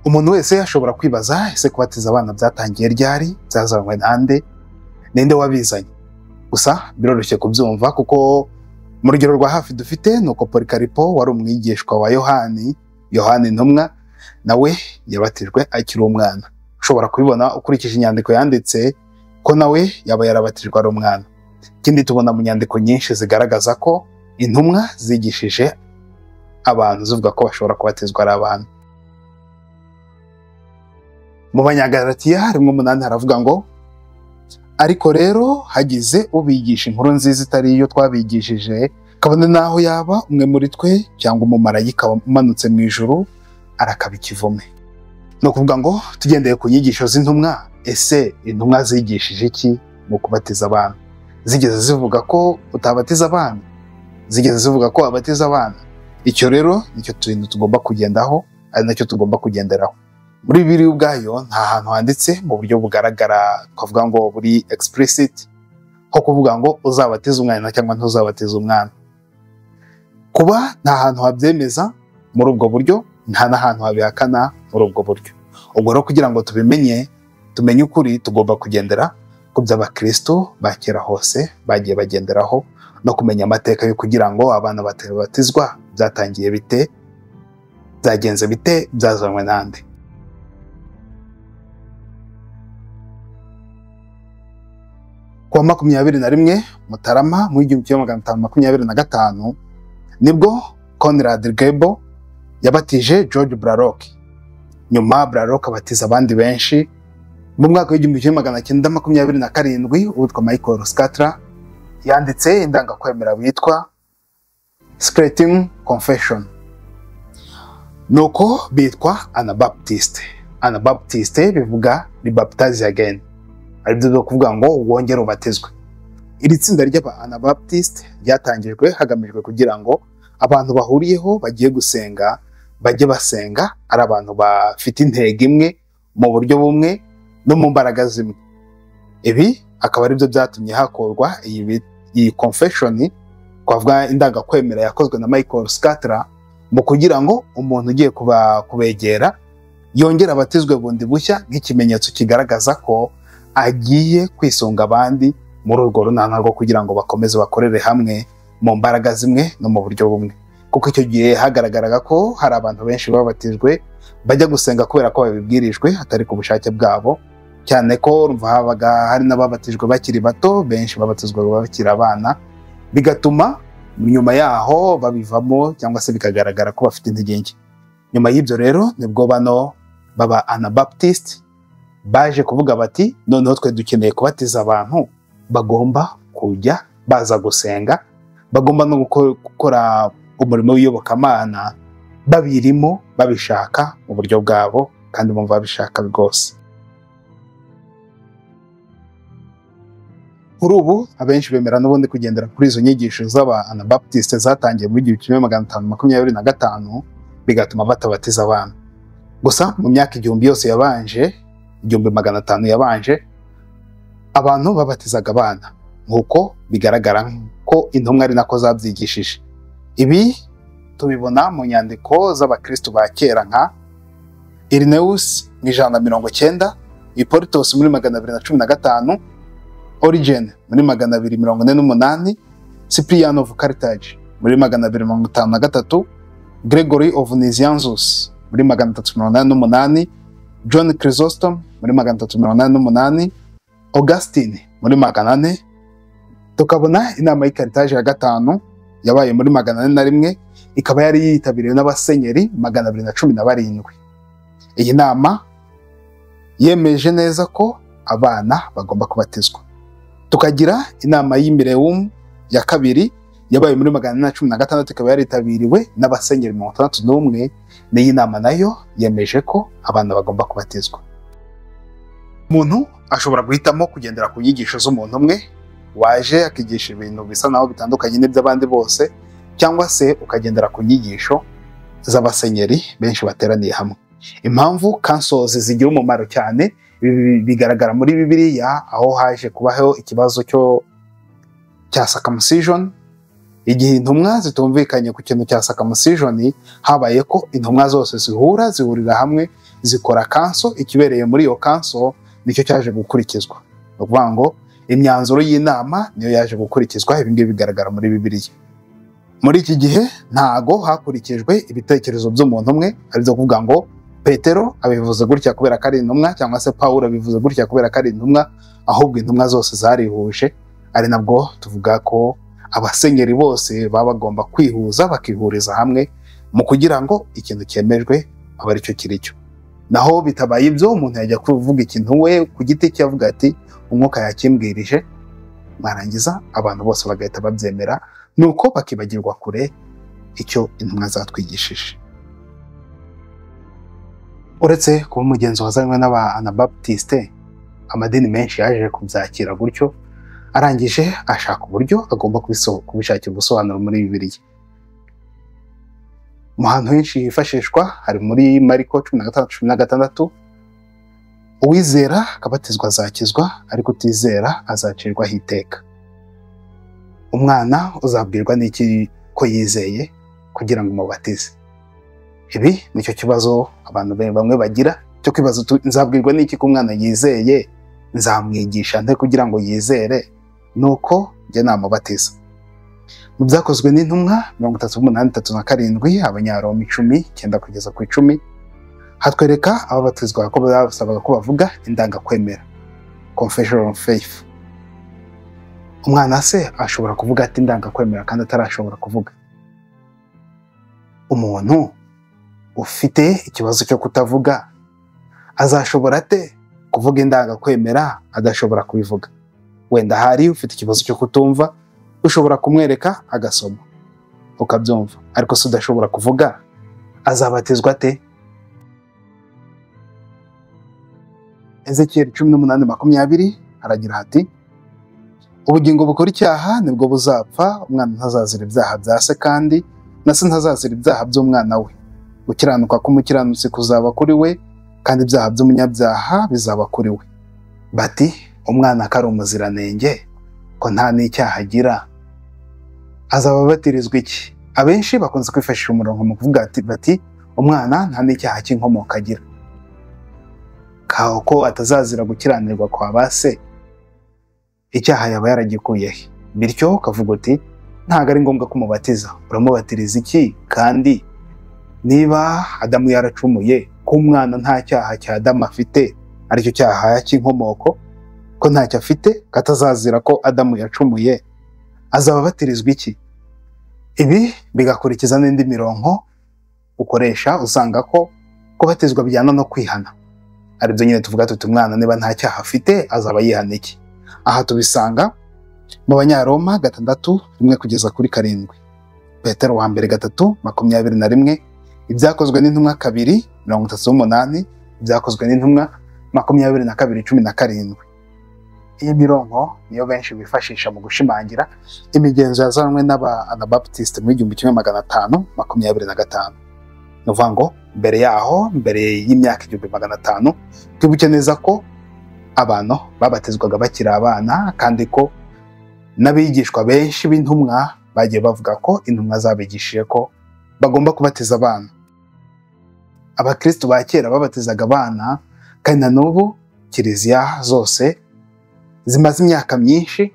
Umuntu wese ashobora kwibaza ese kubatiza abana byatangiye ryari, byazanywe nande, ninde wabizanye? Gusa biroroshye kubyumva kuko mu rugero rwa hafi dufite nuko Polikaripo wari umwigishwa wa Yohani intumwa, nawe yabatijwe akiri umwana. Ushobora kubibona ukurikije inyandiko yanditse ko nawe yaba yarabatijwe ari umwana. Ikindi tubona mu nyandiko nyinshi zigaragaza ko intumwa zigishije abantu zivuga ko bashobora kubatizwa ari abana. Mu Banyagalatiya harimo 8 haravuga ngo ariko rero hagize ubigisha inkuru nziza itari iyo twabigishije, kabone naho yaba umwe muri twe cyangwa umumarayika umanutse mu ijuru arakaba ikivume. No kuvuga ngo tugendeye ku nyigisho z'intumwa, ese intumwa zigishije iki mu kubatiza abana? Zigeze zivuga ko utabatiza abana? Zigeze zivuga ko abatiza abana? Icyo rero nicyo tuntu tugomba kugendaho, ari nacyo tugomba kugenderaho. Muri Bibiliya ubwayo nta hantu handitse mu buryo bugaragara twavuga ngo buri explicit ko kuvuga ngo uzabatiza umwana cyangwa ntuzabatiza umwana. Kuba nta hantu habyemeza muri ubwo buryo, nta n'ahantu habihakana muri ubwo buryo. Ubwo rero kugira ngo tumenye ukuri, tugomba kugendera ku by'abakristo ba kera hose bagiye bagenderaho, no kumenya amateka yo kugira ngo abana batabatizwa byatangiye bite, byagenze bite, byazanywe nande. Kuwa 21 Mutarama mu 1525 nibwo Conrad Grebel yabatije George Blalock. Nyuma Blalock abatiza abandi benshi. Mu mwaka wa 1927 uwitwa Michael Scattra yanditse indangakwemera witwa Scretin Confession. Nuko bitwa Anabaptiste. Anabaptiste bivuga rebaptize again, aribyo byo kuvuga ngo wongere ubatizwe. Iri tsinda ry'aba Anabaptiste ryatangijwe hagamijwe kugira ngo abantu bahuriyeho bagiye gusenga bajye basenga ari abantu bafite intego imwe mu buryo bumwe no mu mbaraga zimwe. Ibi akaba aribyo byatumye hakorwa iyi confession, kwavuga indangakwemera yakozwe na Michael Scattra, mu kugira ngo umuntu ugiye kubegera yongera abatizwe bundi bushya nk'ikimenyetso kigaragaza ko agiye kwisunga abandi muri urwo runana rwo kugira ngo bakomeze bakorere hamwe mu mbaraga zimwe no mu buryo bumwe. Kuko icyo gihe hagaragaraga ko hari abantu benshi babatijwe bajya gusenga kubera ko babibwirijwe atari ku bushake bwabo, cyane ko urumva habaga hari n'ababatijwe bakiri bato, benshi babatizwa bakiri abana, bigatuma nyuma yaho babivamo cyangwa se bikagaragara ko bafite intege nke. Nyuma y'ibyo rero nibwo bano baba Anabaptiste baje kuvuga bati noneho twe dukeneye kubatiza abantu bagomba kujya baza gusenga, bagomba no gukora umurimo w'iyobokamana babirimo babishaka mu buryo bwabo kandi bumva babishaka rwose. Kuri ubu abenshi bemera n'ubundi kugendera kuri izo nyigisho z'aba Anabaptiste zatangiye mu 1525 bigatuma batabatiza abana. Gusa mu myaka 1000 yose yabanje, 1500 yabanje, abantu babatizaga abana nkuko bigaragara ko intumwa ari nako zabyigishije. Ibi tubibona mu nyandiko z'abakristo ba kera nka Irenaeus mu 190, Hippolytus muri 215, Origen muri 248, Cyprian of Carthage muri 253, Gregory of Nazianzus muri 388, John Chrysostom muri 388, Augustine muri 400. Tukabona inama y'i Carthage ya gatanu yabaye muri 401, ikaba yari yitabiriwe n'abasenyeri 217. Iyi nama yemeje neza ko abana bagomba kubatizwa. Tukagira inama y'Imileum ya kabiri yabaye muri 416, ikaba yari yitabiriwe n'abasenyeri 61. N'iyi nama nayo yemeje ko abana bagomba kubatizwa. Umuntu ashobora guhitamo kugendera ku nyigisho z'umuntu umwe waje akigisha ibintu bisa naho bitandukanye n'iby'abandi bose, cyangwa se ukagendera ku nyigisho z'abasenyeri benshi bateraniye hamwe. Impamvu councils zigira umumaro cyane bigaragara muri Bibiliya, aho haje kubaho ikibazo cya circumcision, igihe intumwa zitumvikanye ku kintu cya circumcision, habaye ko intumwa zose zihurira hamwe zikora kanso. Ikibereye muri iyo kanso nicyo cyaje gukurikizwa. Ni ukuvuga ngo imyanzuro y'inama niyo yaje gukurikizwa. Ibi ngibi bigaragara muri Bibiliya. Muri iki gihe ntago hakurikijwe ibitekerezo by'umuntu umwe, ari byo kuvuga ngo Petero abivuze gutya kubera ko ari intumwa, cyangwa se Pawulo abivuze gutya kubera ko ari intumwa, ahubwo intumwa zose zarihuje. Ari nabwo tuvuga ko abasenyeri bose baba bagomba kwihuza, bakihuriza hamwe mu kugira ngo ikintu cyemejwe aba ari cyo kiri cyo. Naho bitabaye ibyo, umuntu yajya kuvuga ikintu we ku giti cye avuga ati umwuka yakimbwirije, barangiza abantu bose bagahita babyemera, nuko bakibagirwa kure icyo intumwa zatwigishije. Uretse kuba umugenzo wazanywe n'Anabaptiste, amadini menshi yaje kubyakira gutyo, arangije ashaka uburyo agomba kubishakira ubusobanuro muri Bibiliya. Mu hantu henshi hifashishwa hari muri Mariko 15:16, uwizera akabatizwa azakizwa, ariko utizera azacirwaho iteka. Umwana uzabwirwa n'iki ko yizeye kugira ngo umubatize? Ibi nicyo kibazo abantu bamwe bagira cyo kwibaza, nzabwirwa n'iki ko umwana yizeye, nzamwigisha nte kugira ngo yizere, nuko njye namubatiza. Mu byakozwe n'intumwa 38:37, Abanyaroma 10:9 kugeza ku 10, hatwereka ababatizwa ko basabaga ko bavuga indangakwemera, confession of faith. Umwana se ashobora kuvuga ati indangakwemera kandi atarashobora kuvuga? Umuntu ufite ikibazo cyo kutavuga azashobora ate kuvuga indangakwemera adashobora kubivuga? Wenda hari ufite ikibazo cyo kutumva, ushobora kumwereka agasoma ukabyumva, ariko se udashobora kuvuga azabatizwa ate? Ezekiel 18:20 haragira hati, ubugingo bukora icyaha nibwo buzapfa, umwana ntazazira ibyaha bya se, kandi na se ntazazira ibyaha by'umwana we. Gukiranuka k'umukiranutsi kuzaba kuri we, kandi ibyaha by'umunyabyaha bizaba kuri we. Bati umwana ko ari umuziranenge, ko nta n'icyaha agira, azaba batirizwa iki? Abenshi bakunze kwifashisha umurongo mu kuvuga bati umwana nta n'icyaha cy'inkomoko agira, ko atazazira gukiranirwa kwa ba se, icyaha yaba yaragikuye he? Bityo ukavuga uti ntabwo ari ngombwa kumubatiza. Uramubatiriza iki? Kandi niba Adamu yaracumuye, ko umwana nta cyaha cya Adamu afite, aricyo cyaha cy'inkomoko, ko ntacyo afite, katazazira ko Adamu yacumuye, azaba batirizwa iki? Ibi bigakurikiza n'indi mirongo ukoresha, usanga ko kubatizwa bijyana no kwihana. Aribyo nyine tuvuga tuti umwana niba nta cyaha afite azaba yihana iki? Aha tubisanga mu Banyaroma 6:1 kugeza kuri 7, Petero wa mbere 3:21, Ibyakozwe n'intumwa 2:38, Ibyakozwe n'intumwa 22:17. Iyi mirongo niyo benshi bifashisha mu gushimangira imigenzo yazanwe n'Anabaptiste mu 1525. Ni ukuvuga ngo mbere yaho, mbere y'imyaka 1500, twibuke neza ko abantu babatizwaga bakiri abana, kandi ko n'abigishwa benshi b'intumwa bagiye bavuga ko intumwa zabigishije ko bagomba kubatiza abana. Abakristo ba kera babatizaga abana, kandi na n'ubu kiliziya zose zimaze imyaka myinshi,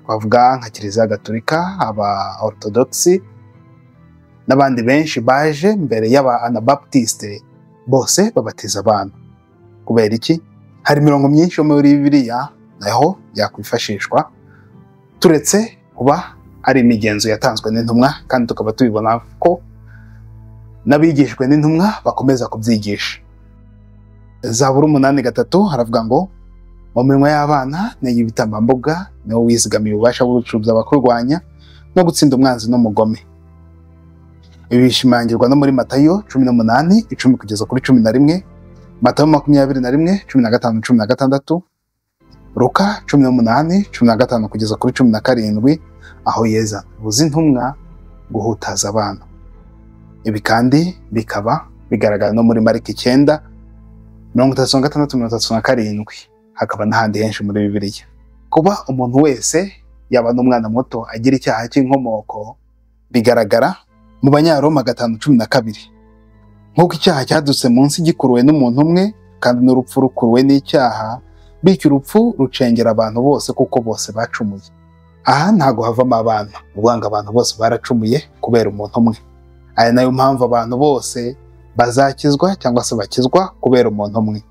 bavuga nka Kiliziya Gatolika, aba Orthodoxi n'abandi benshi baje mbere y'aba Anabaptiste, bose babatiza abana. Kubera iki? Hari imirongo myinshi yo muri Bibiliya naho yakwifashishwa, turetse kuba ari imigenzo yatanzwe n'intumwa, kandi tukaba tubibona ko n'abigishwe n'intumwa bakomeza kubyigisha. Zaburi 8:3 haravuga ngo mu minwa y'abana niyo ibitambambuga, niwo wizigamiye ububasha bw'ubucuruzi abakurwanya no gutsinda umwanzi n'umugome. Ibi bishimangirwa no muri Matayo 18:10 kugeza kuri 11, Matayo 21:15-16, Luka 18:15 kugeza kuri 17, aho Yesu abuza intumwa guhutaza abana. Ibi kandi bikaba bigaragara no muri Mariko 9:36-37, hakaba n'ahandi henshi muri Bibiliya. Kuba umuntu wese yaba n'umwana muto agira icyaha cy'inkomoko, bigaragara mu Banyaroma 5:12. Nk'uko icyaha cyadutse munsi gikuruwe n'umuntu umwe, kandi n'urupfu rukuruwe n'icyaha, bityo urupfu rucengera abantu bose kuko bose bacumuye. Aha ntago havamo abana, ubwanga abantu bose baracumuye kubera umuntu umwe. Aya nayo mpamvu abantu bose bazakizwa cyangwa se bakizwa kubera umuntu umwe.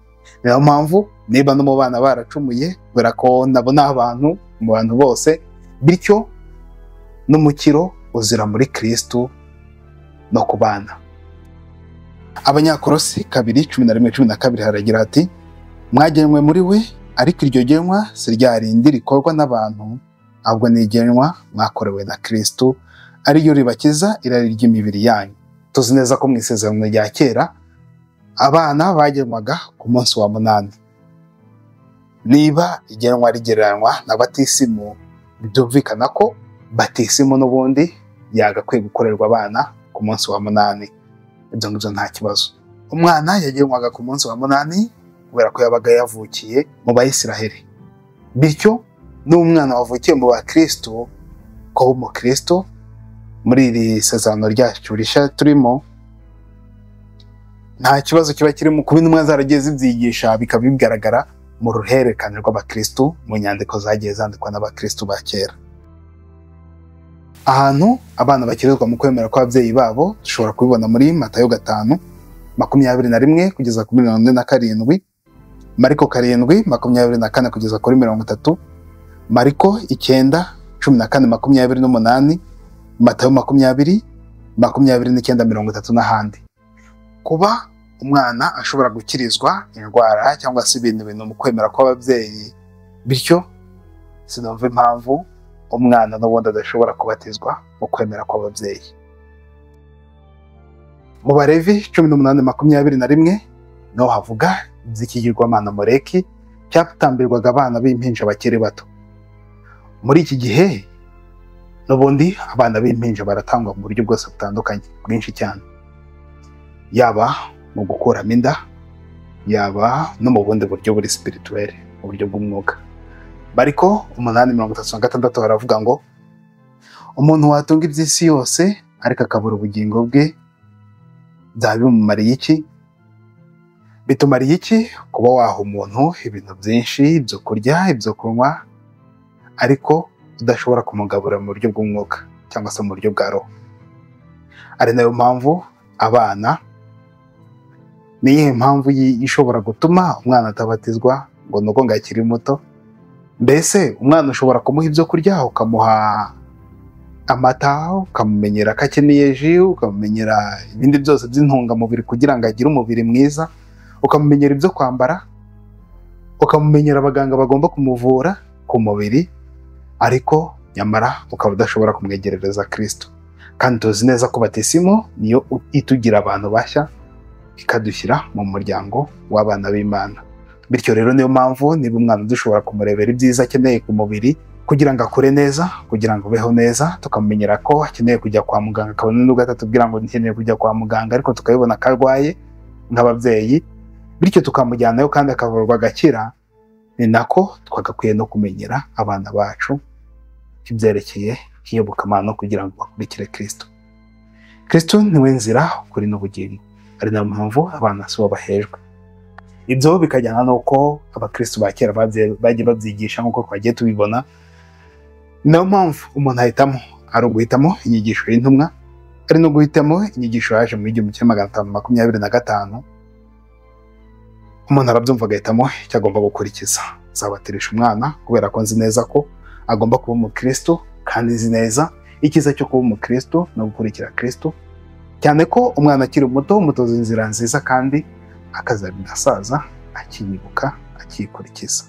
Niyo mpamvu niba no mu bana baracumuye, kubera ko nabo ni abantu mu bantu bose, bityo n'umukiro uzira muri Kristo no ku bana. Abanyakolosi 2:11-12 haragira hati, mwagenwe muri we, ariko iryo genwa si rya rindi rikorwa n'abantu, ahubwo ni igenwa mwakorewe na Kristo, ariryo ribakiza irari ry'imibiri yanyu. Tuzi neza ko mu isezerano rya kera abana bagenwaga ku munsi wa munani. Niba igenwa rigereranywa na batisimu, byumvikana ko batisimu n'ubundi yagakwiye gukorerwa abana ku munsi wa munani. Ibyo ngibyo nta kibazo. Umwana yagenwaga ku munsi wa munani kubera ko yabaga yavukiye mu Bayisiraheli. Bityo n'umwana wavukiye mu Bakristo, ko mu Kristo muri iri sezerano ryacu rishya turimo, nta kibazo kiba kirimo kuba intumwa zaragiye zibyigisha bikaba bigaragara mu ruhererekane rw'Abakristo mu nyandiko zagiye zandikwa n'Abakristo ba kera. Ahantu abana bakirizwa mu kwemera kw'ababyeyi babo dushobora kubibona muri Matayo 5:21 kugeza kuri 47, Mariko 7:24 kugeza kuri 30, Mariko 9:14-28, Matayo 20:29-30 n'ahandi. Kuba umwana ashobora gukirizwa indwara cyangwa se ibintu mu kwemera kw'ababyeyi, bityo sinumva impamvu umwana n'ubundi adashobora kubatizwa mu kwemera kw'ababyeyi. Mu Balevi 18:21 niho havuga iby'ikigirwamana Moleki cyatambirwaga abana b'impinja bakiri bato. Muri iki gihe n'ubundi abana b'impinja baratangwa mu buryo bwose butandukanye, bwinshi cyane, yaba mu gukuramo inda, yaba no mu bundi buryo buri spirituel, mu buryo bw'umwuka. Mariko 8:36 haravuga ngo, umuntu watunga iby'isi yose ariko akabura ubugingo bwe, byaba bimumariye iki? Bitumariye iki kuba waha umuntu ibintu byinshi, ibyo kurya, ibyo kunywa, ariko udashobora kumugabura mu buryo bw'umwuka cyangwa se mu buryo bwa roho? Ari nayo mpamvu abana, niyihe mpamvu ishobora gutuma umwana atabatizwa ngo nuko ngo akiri muto? Mbese umwana ushobora kumuha ibyo kurya, ukamuha amata, ukamumenyera ko akeneye ji, ukamumenyera ibindi byose by'intungamubiri kugira ngo agire umubiri mwiza, ukamumenyera ibyo kwambara, ukamumenyera abaganga bagomba kumuvura ku mubiri, ariko nyamara ukaba udashobora kumwegerereza Kristo. Kandi tuzi neza ko batisimu niyo itugira abantu bashya, ikadushyira mu muryango w'abana b'Imana. Bityo rero niyo mpamvu niba umwana dushobora kumurebera ibyiza akeneye ku mubiri kugira ngo akure neza, kugira ngo beho neza, tukamumenyera ko akeneye kujya kwa muganga, akabona n'ubwo atatubwira ngo nkeneye kujya kwa muganga, ariko tukabibona ko arwaye nk'ababyeyi, bityo tukamujyanayo kandi akavurwa agakira. Ni nako twagakwiye no kumenyera abana bacu ibyerekeye iyobokamana kugira ngo bakurikire Kristo. Kristo niwe nzira, ukuri n'ubugingo. Ari nayo mpamvu abana si bo bahejwe. Ibyo bikajyana n'uko Abakristo ba kera bagiye babyigisha nk'uko twagiye tubibona. Niyo mpamvu umuntu ahitamo, ari uguhitamo inyigisho y'intumwa, ari no guhitamo inyigisho yaje mu 1525. Umuntu arabyumva agahitamo icyo agomba gukurikiza. Nzabatirisha umwana kubera ko nzi neza ko agomba kuba umukristo, kandi nzi neza icyiza cyo kuba umukristo no gukurikira Kristo, cyane ko umwana akiri muto umutoza inzira nziza kandi akazarinda asaza akiyibuka, akiyikurikiza.